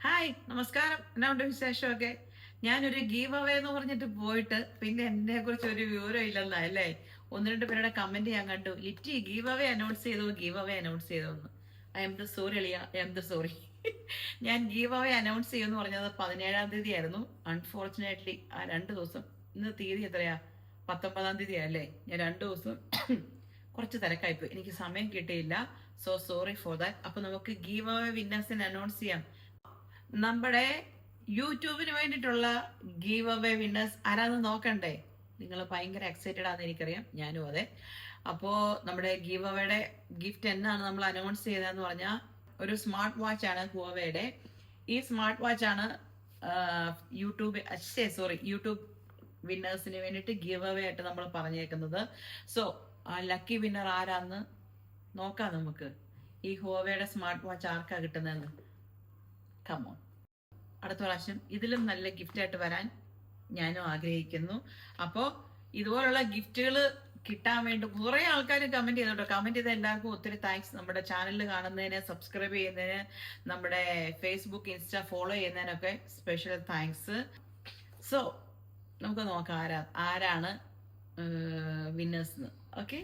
Hi നമസ്കാരം. എന്നാ ഉണ്ട് വിശേഷമൊക്കെ? ഞാനൊരു ഗീവ് അവേ എന്ന് പറഞ്ഞിട്ട് പോയിട്ട് പിന്നെ എന്നെ കുറിച്ച് ഒരു വിവരം ഇല്ലെന്നാ അല്ലേ? ഒന്ന് രണ്ട് പേരുടെ കമന്റ് ഞാൻ കണ്ടു. ലിറ്റി ഗീവ് അവേ അനൗൺസ് ചെയ്തു, ഗീവ് അവേ അനൗൺസ് ചെയ്തോന്ന്. ഐ എം ദ സോറി അളിയ, ഐ എം ദ സോറി. ഞാൻ ഗീവ് അവേ അനൗൺസ് ചെയ്യുമെന്ന് പറഞ്ഞത് 17-ാം തീയതി ആയിരുന്നു. അൺഫോർച്ചുനേറ്റ്ലി ആ 2 ദിവസം, ഇന്ന് തീയതി എത്രയാ? 19-ാം തീയതി അല്ലേ? ഞാൻ 2 ദിവസം കുറച്ച് തിരക്കായിപ്പോയി, എനിക്ക് സമയം കിട്ടിയില്ല. So sorry for that. അപ്പൊ നമുക്ക് ഗീവ് അവേ വിന്നേഴ്സിനെ അനൗൺസ് ചെയ്യാം. നമ്മുടെ യൂട്യൂബിന് വേണ്ടിയിട്ടുള്ള ഗീവ് അവേ വിന്നേഴ്സ് ആരാന്ന് നോക്കണ്ടേ? നിങ്ങൾ ഭയങ്കര എക്സൈറ്റഡ് ആണെന്ന് എനിക്കറിയാം, ഞാനും അതെ. അപ്പോൾ നമ്മുടെ ഗീവ് അവയുടെ ഗിഫ്റ്റ് എന്നാണ് നമ്മൾ അനൗൺസ് ചെയ്തതെന്ന് പറഞ്ഞാൽ ഒരു സ്മാർട്ട് വാച്ച് ആണ് ഹുവവേയുടെ. ഈ സ്മാർട്ട് വാച്ച് ആണ് യൂട്യൂബ് വിന്നേഴ്സിന് വേണ്ടിയിട്ട് ഗീവ് അവേ ആയിട്ട് നമ്മൾ പറഞ്ഞേക്കുന്നത്. സോ ആ ലക്കി വിന്നർ ആരാന്ന് നോക്കാം നമുക്ക്. ഈ ഹുവവേയുടെ സ്മാർട്ട് വാച്ച് ആർക്കാ കിട്ടുന്നതെന്ന്. കമോൺ, അടുത്ത പ്രാവശ്യം ഇതിലും നല്ല ഗിഫ്റ്റ് ആയിട്ട് വരാൻ ഞാനും ആഗ്രഹിക്കുന്നു. അപ്പോൾ ഇതുപോലുള്ള ഗിഫ്റ്റുകൾ കിട്ടാൻ വേണ്ടി കുറെ ആൾക്കാർ കമന്റ് ചെയ്തോട്ടോ. കമന്റ് ചെയ്ത എല്ലാവർക്കും ഒത്തിരി താങ്ക്സ്. നമ്മുടെ ചാനൽ കാണുന്നതിന്, സബ്സ്ക്രൈബ് ചെയ്യുന്നതിന്, നമ്മുടെ ഫേസ്ബുക്ക് ഇൻസ്റ്റ ഫോളോ ചെയ്യുന്നതിനൊക്കെ സ്പെഷ്യൽ താങ്ക്സ്. സോ നമുക്ക് നോക്കാം ആരാണ് വിന്നേഴ്സ്. ഓക്കെ,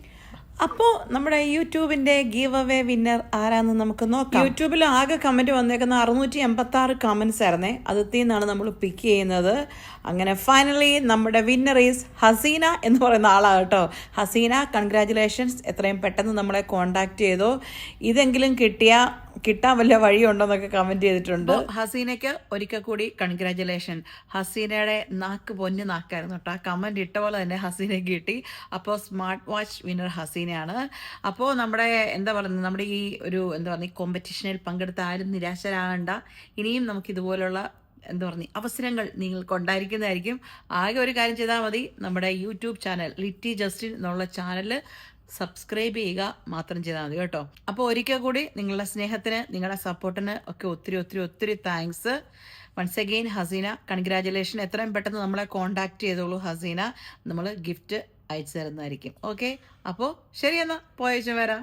അപ്പോൾ നമ്മുടെ യൂട്യൂബിന്റെ ഗീവ് അവേ വിന്നർ ആരാന്ന് നമുക്ക് നോക്കാം. യൂട്യൂബിൽ ആകെ കമന്റ് വന്നേക്കുന്ന 686 കമന്റ്സ് ആയിരുന്നേ. അതിൽ നിന്നാണ് നമ്മൾ പിക്ക് ചെയ്യുന്നത്. അങ്ങനെ ഫൈനലി നമ്മുടെ വിന്നർ ഈസ് ഹസീന എന്ന് പറയുന്ന ആളാണ് കേട്ടോ. ഹസീന, കൺഗ്രാറ്റുലേഷൻസ്. എത്രയും പെട്ടെന്ന് നമ്മളെ കോണ്ടാക്ട് ചെയ്തു. ഇതെങ്കിലും കിട്ടാൻ വല്ല വഴിയുണ്ടോന്നൊക്കെ കമന്റ് ചെയ്തിട്ടുണ്ട്. ഹസീനയ്ക്ക് ഒരിക്കൽ കൂടി കൺഗ്രാറ്റുലേഷൻ. ഹസീനയുടെ നാക്ക് പൊന്നു നാക്കായിരുന്നു കേട്ടോ. ആ കമന്റ് ഇട്ട പോലെ തന്നെ ഹസീനയ്ക്ക് കിട്ടി. അപ്പോൾ സ്മാർട്ട് വാച്ച് വിന്നർ ഹസീനയാണ്. അപ്പോൾ നമ്മുടെ നമ്മുടെ ഈ ഒരു ഈ കോമ്പറ്റീഷനിൽ പങ്കെടുത്ത ആരും നിരാശരാകണ്ട. ഇനിയും നമുക്ക് ഇതുപോലുള്ള അവസരങ്ങൾ നിങ്ങൾക്ക് ഉണ്ടായിരിക്കുന്നതായിരിക്കും. ആകെ ഒരു കാര്യം ചെയ്താൽ മതി, നമ്മുടെ യൂട്യൂബ് ചാനൽ ലിറ്റി ജസ്റ്റിൻ എന്നുള്ള ചാനൽ സബ്സ്ക്രൈബ് ചെയ്യുക മാത്രം ചെയ്താൽ മതി കേട്ടോ. അപ്പോൾ ഒരിക്കൽ കൂടി നിങ്ങളുടെ സ്നേഹത്തിന്, നിങ്ങളുടെ സപ്പോർട്ടിന് ഒക്കെ ഒത്തിരി ഒത്തിരി ഒത്തിരി thanks. Once again Haseena, congratulation. എത്രയും പെട്ടെന്ന് നമ്മളെ കോണ്ടാക്ട് ചെയ്തോളൂ ഹസീന. നമ്മൾ ഗിഫ്റ്റ് അയച്ചു തരുന്നതായിരിക്കും. ഓക്കെ, അപ്പോൾ ശരി, എന്നാൽ പോയച്ചു വരാം.